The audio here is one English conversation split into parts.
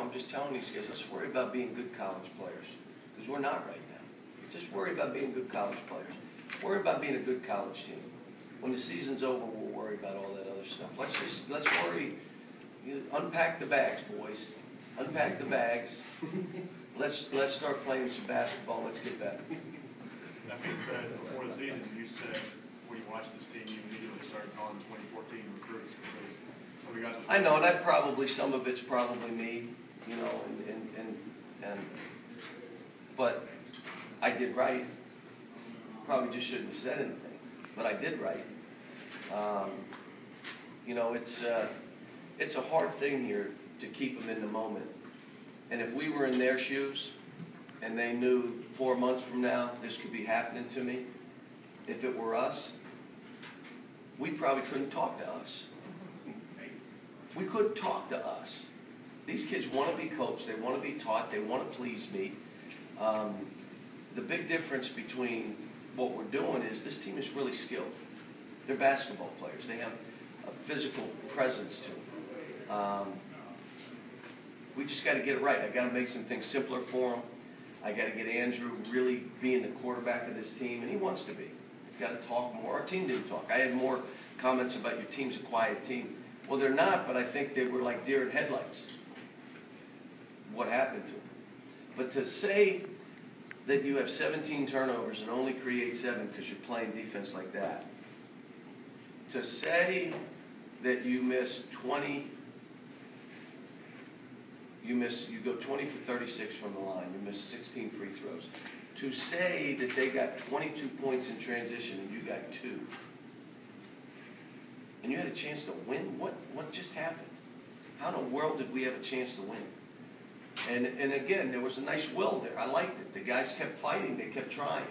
I'm just telling these guys, let's worry about being good college players, because we're not right now. Just worry about being good college players. Worry about being a good college team. When the season's over, we'll worry about all that other stuff. Let's worry. Unpack the bags, boys. Unpack the bags. Let's start playing some basketball. Let's get better. That being said, before the season, you said when you watched this team, you immediately started calling 2014 recruits because some of the guys. I know that some of it's probably me, and but I did right. Probably just shouldn't have said anything, but I did right. It's a hard thing here to keep them in the moment. And if we were in their shoes and they knew 4 months from now this could be happening to me, if it were us, we probably couldn't talk to us. We couldn't talk to us. These kids want to be coached. They want to be taught. They want to please me. The big difference between what we're doing is this team is really skilled. They're basketball players. They have a physical presence to them. We just got to get it right. I got to make some things simpler for them. I got to get Andrew really being the quarterback of this team, and he wants to be. He's got to talk more. Our team didn't talk. I had more comments about your team's a quiet team. Well, they're not, but I think they were like deer in headlights. What happened to them? But to say that you have 17 turnovers and only create 7 because you're playing defense like that, to say that you miss 20, you go 20 for 36 from the line, you miss 16 free throws. To say that they got 22 points in transition and you got 2, and you had a chance to win, what just happened? How in the world did we have a chance to win? And again, there was a nice will there. I liked it. The guys kept fighting. They kept trying.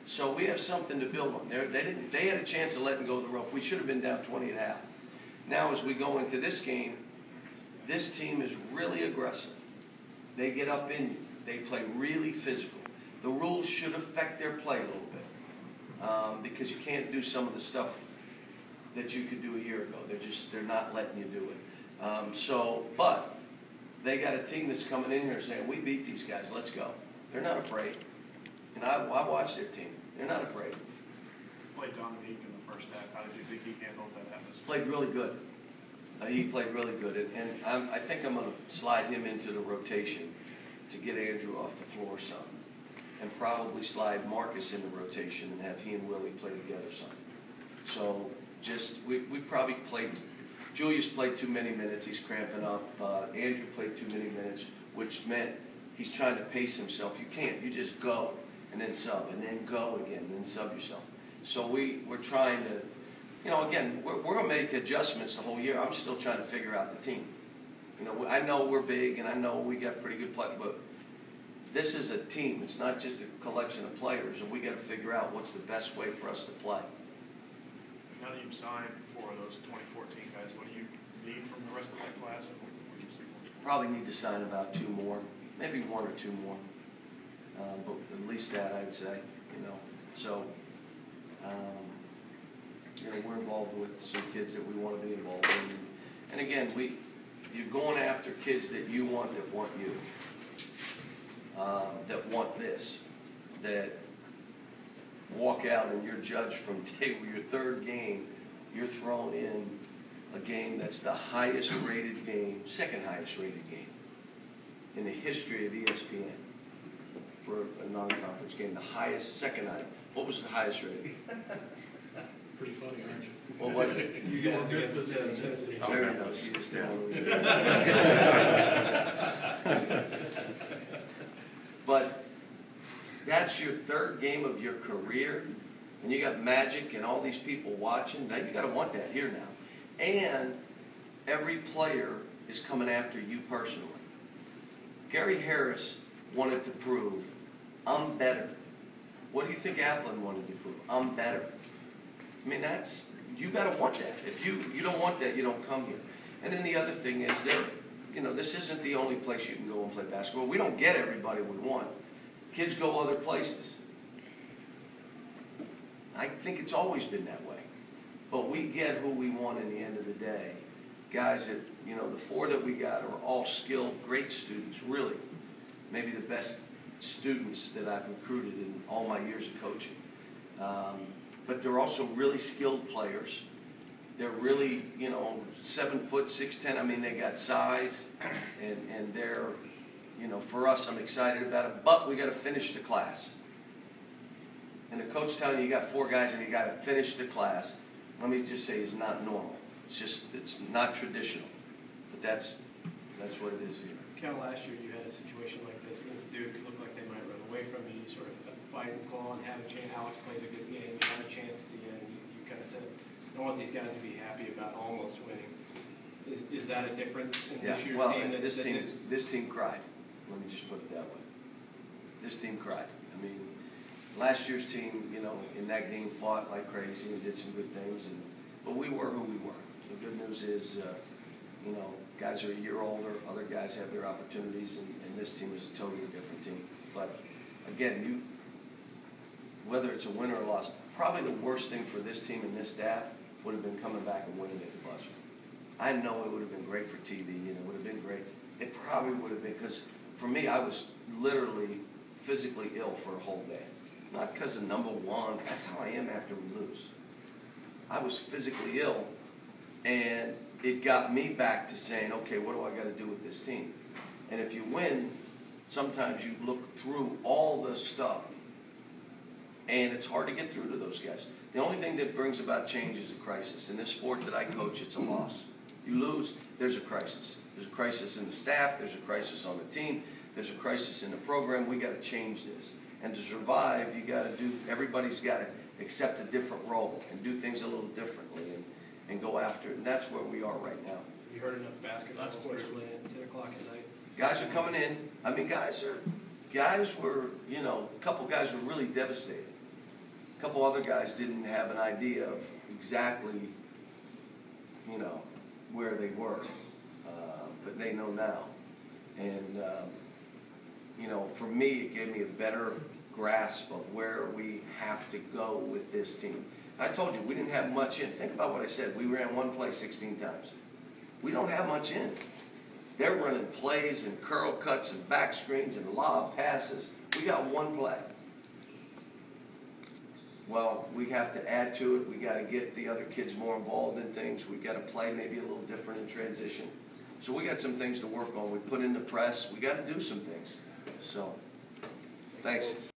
So we have something to build on. They had a chance of letting go of the rope. We should have been down 20 at half. Now as we go into this game, this team is really aggressive. They get up in you. They play really physical. The rules should affect their play a little bit because you can't do some of the stuff that you could do a year ago. They're not letting you do it. But they got a team that's coming in here saying, we beat these guys, let's go. They're not afraid. And I watched their team. They're not afraid. Played Dominique in the first half. How did you think he handled that atmosphere? Played really good. He played really good. And I think I'm going to slide him into the rotation to get Andrew off the floor some. And probably slide Marcus in the rotation and have he and Willie play together some. So we probably played. Julius played too many minutes. He's cramping up. Andrew played too many minutes, which meant he's trying to pace himself. You can't. You just go and then sub and then go again and then sub yourself. So we're trying to, again, we're going to make adjustments the whole year. I'm still trying to figure out the team. I know we're big and I know we got pretty good play, but this is a team. It's not just a collection of players, and we got to figure out what's the best way for us to play. Now that you've signed for those 2014 guys, what do you need from the rest of that class? And what do you see? Probably need to sign about 2 more, maybe 1 or 2 more, but at least that I'd say. So we're involved with some kids that we want to be involved in, and again, you're going after kids that you want, that want you, that want this, that walk out and you're judged from day your 3rd game, you're thrown in a game that's the highest rated game, 2nd highest rated game in the history of ESPN for a non-conference game. The highest, 2nd highest. What was the highest rated? Pretty funny, aren't you? What was it? You guys against Tennessee. Jerry knows. You just down. But that's your 3rd game of your career, and you got Magic and all these people watching. Now you got to want that here now. And every player is coming after you personally. Gary Harris wanted to prove, I'm better. What do you think Applin wanted to prove? I'm better. I mean, you got to want that. If you don't want that, you don't come here. And then the other thing is that, this isn't the only place you can go and play basketball. We don't get everybody we want. Kids go other places. I think it's always been that way. But we get who we want in the end of the day. Guys that You know, the 4 that we got are all skilled, great students, really. Maybe the best students that I've recruited in all my years of coaching. But they're also really skilled players. They're really, you know, 7 foot, 6'10". I mean, they got size, and they're, you know, for us, I'm excited about it. But we got to finish the class. And the coach telling you got 4 guys and you got to finish the class, let me just say, is not normal. It's not traditional. But that's what it is here. Cal, last year you had a situation like this against Duke. It looked like they might run away from you. You sort of fight and call and have a chance. Alex plays a good game. You have a chance at the end. You kind of said, I want these guys to be happy about almost winning. Is that a difference in this year's team? This team cried. Let me just put it that way. This team cried. I mean, last year's team, you know, in that game fought like crazy and did some good things. But we were who we were. The good news is, you know, guys are a year older. Other guys have their opportunities, and this team is a totally different team. But again, whether it's a win or a loss, probably the worst thing for this team and this staff would have been coming back and winning at the buzzer. I know it would have been great for TV, and it would have been great. It probably would have been, because for me, I was literally physically ill for a whole day. Not because of number 1. That's how I am after we lose. I was physically ill, and it got me back to saying, okay, what do I got to do with this team? And if you win, sometimes you look through all the stuff, and it's hard to get through to those guys. The only thing that brings about change is a crisis. In this sport that I coach, it's a loss. You lose, there's a crisis. There's a crisis in the staff. There's a crisis on the team. There's a crisis in the program. We got to change this. And to survive, you got to do. Everybody's got to accept a different role and do things a little differently and go after it. And that's where we are right now. You heard enough basketball playing at 10 o'clock at night. Guys are coming in. I mean, guys were, you know, a couple guys were really devastated. A couple other guys didn't have an idea of exactly, you know, where they were, but they know now. And, you know, for me, it gave me a better grasp of where we have to go with this team. I told you, we didn't have much in. Think about what I said. We ran one play 16 times. We don't have much in. They're running plays and curl cuts and back screens and lob passes. We got one play. Well, we have to add to it. We got to get the other kids more involved in things. We got to play maybe a little different in transition. So we got some things to work on. We put in the press. We got to do some things. So, thanks.